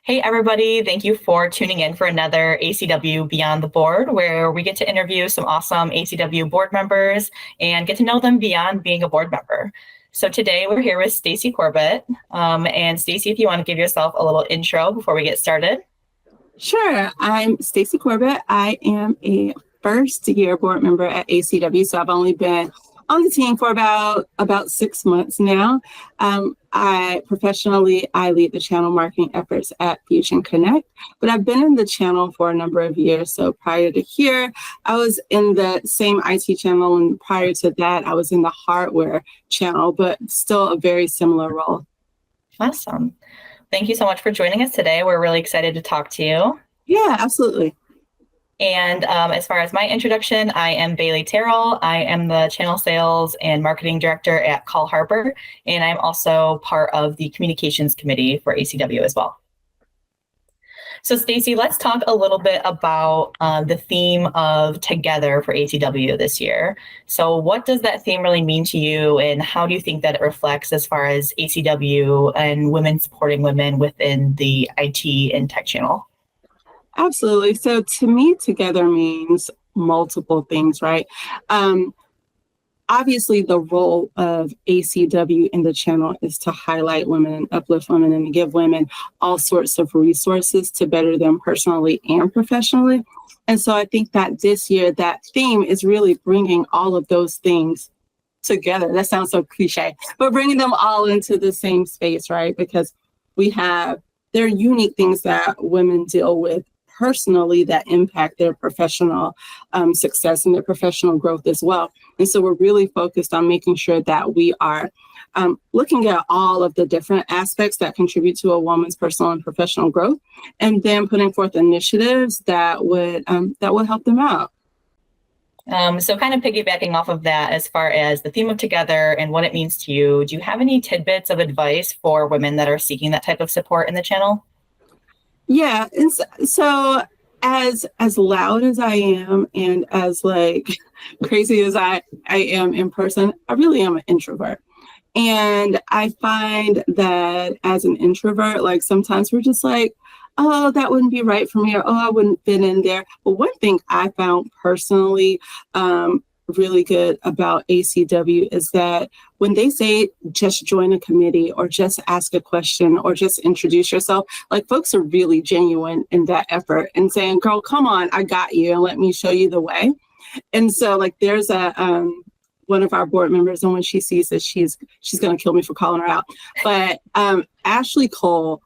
Hey, everybody. Thank you for tuning in for another ACW Beyond the Board, where we get to interview some awesome ACW board members and get to know them beyond being a board member. So today we're here with Staci Corbett. And Staci, if you want to give yourself a little intro before we get started. Sure. I'm Staci Corbett. I am a first-year board member at ACW, so I've only been on the team for about 6 months now. I lead the channel marketing efforts at Fusion Connect, but I've been in the channel for a number of years. So prior to here, I was in the same IT channel, and prior to that, I was in the hardware channel, but still a very similar role. Awesome. Thank you so much for joining us today. We're really excited to talk to you. Yeah, absolutely. And as far as my introduction, I am Bailey Terrell. I am the Channel Sales and Marketing Director at Call Harbor, and I'm also part of the Communications Committee for ACW as well. So Staci, let's talk a little bit about the theme of Together for ACW this year. So what does that theme really mean to you, and how do you think that it reflects as far as ACW and women supporting women within the IT and tech channel? Absolutely. So to me, Together means multiple things, right? Obviously, the role of ACW in the channel is to highlight women and uplift women and to give women all sorts of resources to better them personally and professionally. And so I think that this year, that theme is really bringing all of those things together. That sounds so cliche, but bringing them all into the same space, right? Because there are unique things that women deal with personally that impact their professional success and their professional growth as well. And so we're really focused on making sure that we are looking at all of the different aspects that contribute to a woman's personal and professional growth, and then putting forth initiatives that would help them out. So kind of piggybacking off of that, as far as the theme of Together and what it means to you, do you have any tidbits of advice for women that are seeking that type of support in the channel? Yeah, and so as loud as I am and as crazy as I am in person, I really am an introvert. And I find that as an introvert, sometimes we're just oh, that wouldn't be right for me, or oh, I wouldn't fit in there. But one thing I found personally really good about ACW is that when they say just join a committee or just ask a question or just introduce yourself, folks are really genuine in that effort and saying, girl, come on, I got you, and let me show you the way. And so there's one of our board members, and when she sees this, she's going to kill me for calling her out. But Ashley Cole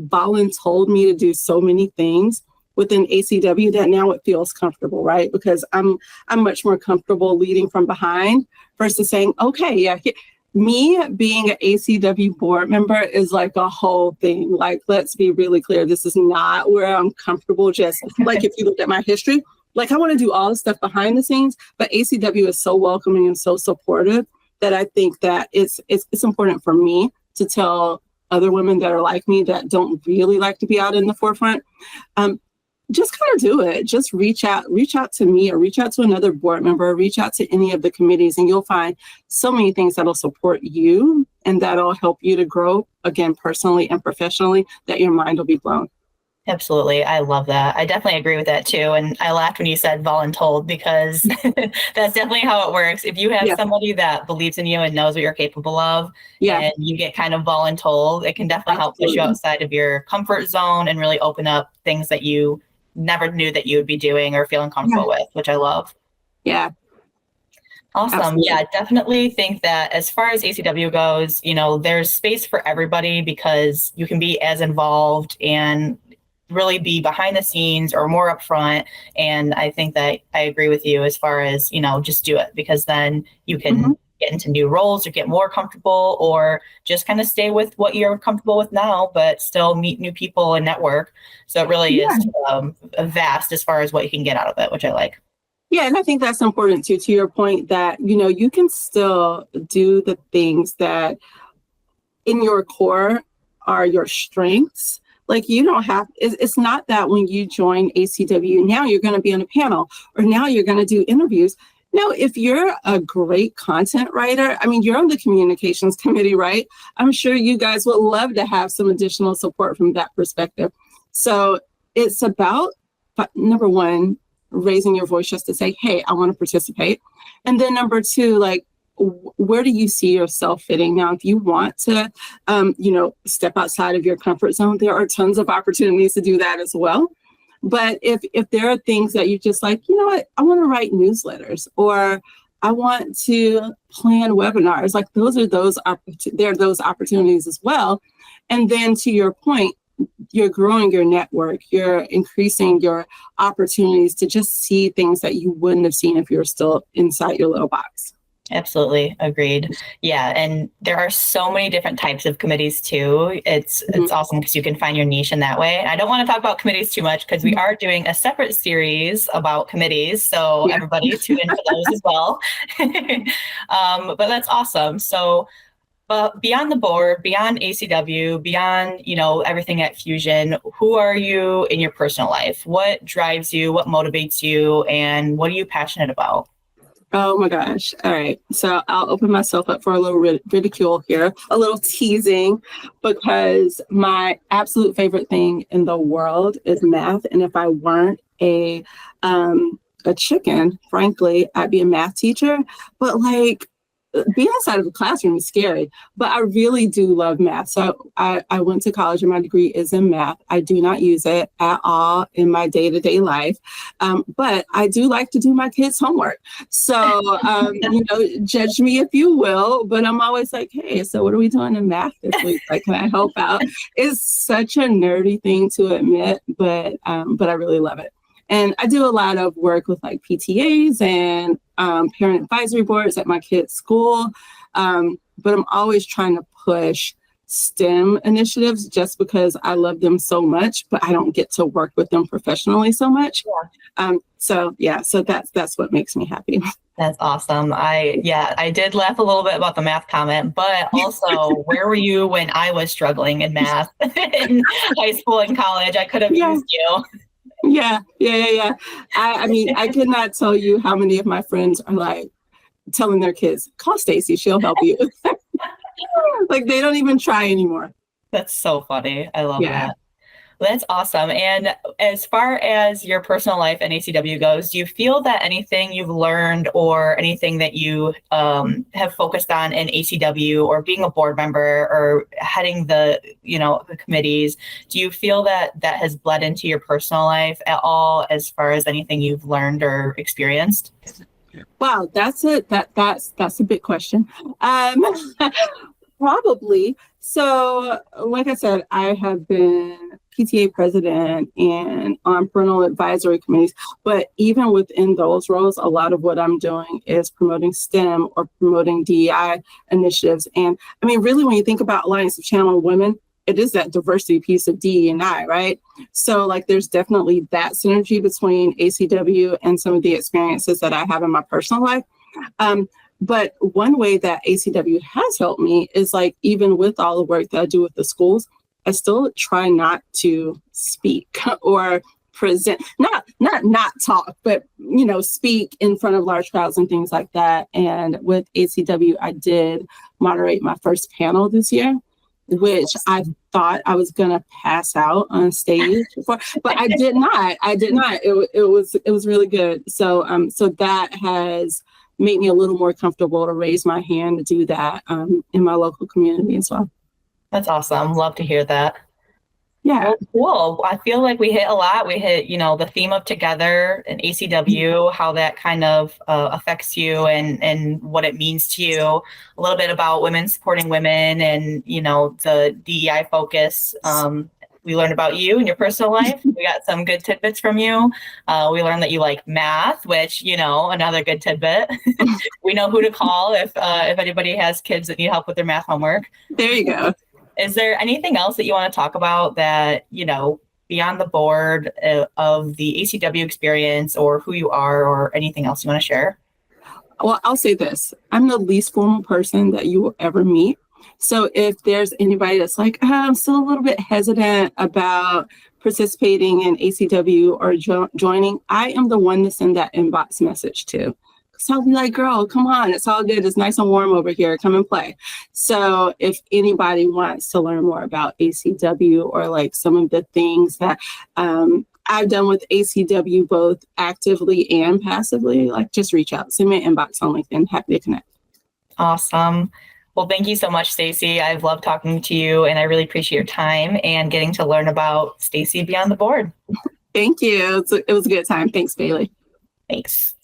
voluntold me to do so many things within ACW that now it feels comfortable, right? Because I'm much more comfortable leading from behind versus saying, okay, yeah, me being an ACW board member is a whole thing. Let's be really clear. This is not where I'm comfortable. Just if you look at my history, I want to do all the stuff behind the scenes, but ACW is so welcoming and so supportive that I think that it's important for me to tell other women that are like me that don't really like to be out in the forefront. Just kind of do it. Just reach out to me, or reach out to another board member, or reach out to any of the committees, and you'll find so many things that'll support you and that'll help you to grow, again, personally and professionally, that your mind will be blown. Absolutely. I love that. I definitely agree with that too. And I laughed when you said voluntold, because that's definitely how it works. If you have somebody that believes in you and knows what you're capable of, and you get kind of voluntold, it can definitely help push you outside of your comfort zone and really open up things that you never knew that you would be doing or feeling comfortable with, which I love. Yeah. Awesome. Absolutely. Yeah, definitely think that as far as ACW goes, there's space for everybody, because you can be as involved and really be behind the scenes or more upfront. And I think that I agree with you as far as, just do it, because then you can get into new roles or get more comfortable, or just kind of stay with what you're comfortable with now, but still meet new people and network. So it really is vast as far as what you can get out of it, which I like. Yeah, and I think that's important too, to your point that, you can still do the things that in your core are your strengths. You don't have, it's not that when you join ACW, now you're going to be on a panel, or now you're going to do interviews. Now, if you're a great content writer, I mean, you're on the communications committee, right? I'm sure you guys would love to have some additional support from that perspective. So it's about, number one, raising your voice just to say, hey, I want to participate. And then number two, like, where do you see yourself fitting? Now, if you want to, step outside of your comfort zone, there are tons of opportunities to do that as well. But if there are things that you just like, you know what, I want to write newsletters, or I want to plan webinars, like there are those opportunities as well. And then to your point, you're growing your network, you're increasing your opportunities to just see things that you wouldn't have seen if you were still inside your little box. Absolutely. Agreed. Yeah. And there are so many different types of committees too. It's awesome because you can find your niche in that way. I don't want to talk about committees too much because we are doing a separate series about committees. So everybody tune in for those as well. But that's awesome. So beyond the board, beyond ACW, beyond, everything at Fusion, who are you in your personal life? What drives you? What motivates you? And what are you passionate about? Oh my gosh. All right. So I'll open myself up for a little ridicule here, a little teasing, because my absolute favorite thing in the world is math. And if I weren't a chicken, frankly, I'd be a math teacher. But like, being inside of a classroom is scary, but I really do love math. So I went to college and my degree is in math. I do not use it at all in my day-to-day life, but I do like to do my kids' homework. So, judge me if you will, but I'm always like, hey, so what are we doing in math this week? Like, can I help out? It's such a nerdy thing to admit, but I really love it. And I do a lot of work with like PTAs and parent advisory boards at my kids' school. But I'm always trying to push STEM initiatives just because I love them so much, but I don't get to work with them professionally so much. So that's what makes me happy. That's awesome. I did laugh a little bit about the math comment, but also where were you when I was struggling in math in high school and college? I could have used you. Yeah. I mean, I cannot tell you how many of my friends are like telling their kids, call Staci, she'll help you. Like they don't even try anymore. That's so funny. I love that. Well, that's awesome. And as far as your personal life and ACW goes, do you feel that anything you've learned or anything that you have focused on in ACW or being a board member or heading the committees, do you feel that has bled into your personal life at all as far as anything you've learned or experienced? Wow, that's a big question. Probably. So, like I said, I have been PTA president and on parental advisory committees, but even within those roles, a lot of what I'm doing is promoting STEM or promoting DEI initiatives. And I mean, really, when you think about Alliance of Channel Women, it is that diversity piece of DE&I, right? So like, there's definitely that synergy between ACW and some of the experiences that I have in my personal life. But one way that ACW has helped me is like, even with all the work that I do with the schools, I still try not to speak or present, not talk, but, speak in front of large crowds and things like that. And with ACW, I did moderate my first panel this year, which I thought I was going to pass out on stage before, but I did not. It was really good. So that has made me a little more comfortable to raise my hand to do that in my local community as well. That's awesome. Love to hear that. Yeah. Well, cool. I feel like we hit a lot. We hit, the theme of together and ACW, how that kind of affects you and what it means to you. A little bit about women supporting women and, the DEI focus. We learned about you and your personal life. We got some good tidbits from you. We learned that you like math, which, another good tidbit. We know who to call if anybody has kids that need help with their math homework. There you go. Is there anything else that you want to talk about that, beyond the board of the ACW experience or who you are or anything else you want to share? Well, I'll say this. I'm the least formal person that you will ever meet. So if there's anybody that's like, I'm still a little bit hesitant about participating in ACW or joining, I am the one to send that inbox message to. So I'll be like, girl, come on. It's all good. It's nice and warm over here. Come and play. So if anybody wants to learn more about ACW or like some of the things that I've done with ACW, both actively and passively, like just reach out. Send me an inbox on LinkedIn. Happy to connect. Awesome. Well, thank you so much, Staci. I've loved talking to you, and I really appreciate your time and getting to learn about Staci Beyond the Board. Thank you. It was a good time. Thanks, Bailey. Thanks.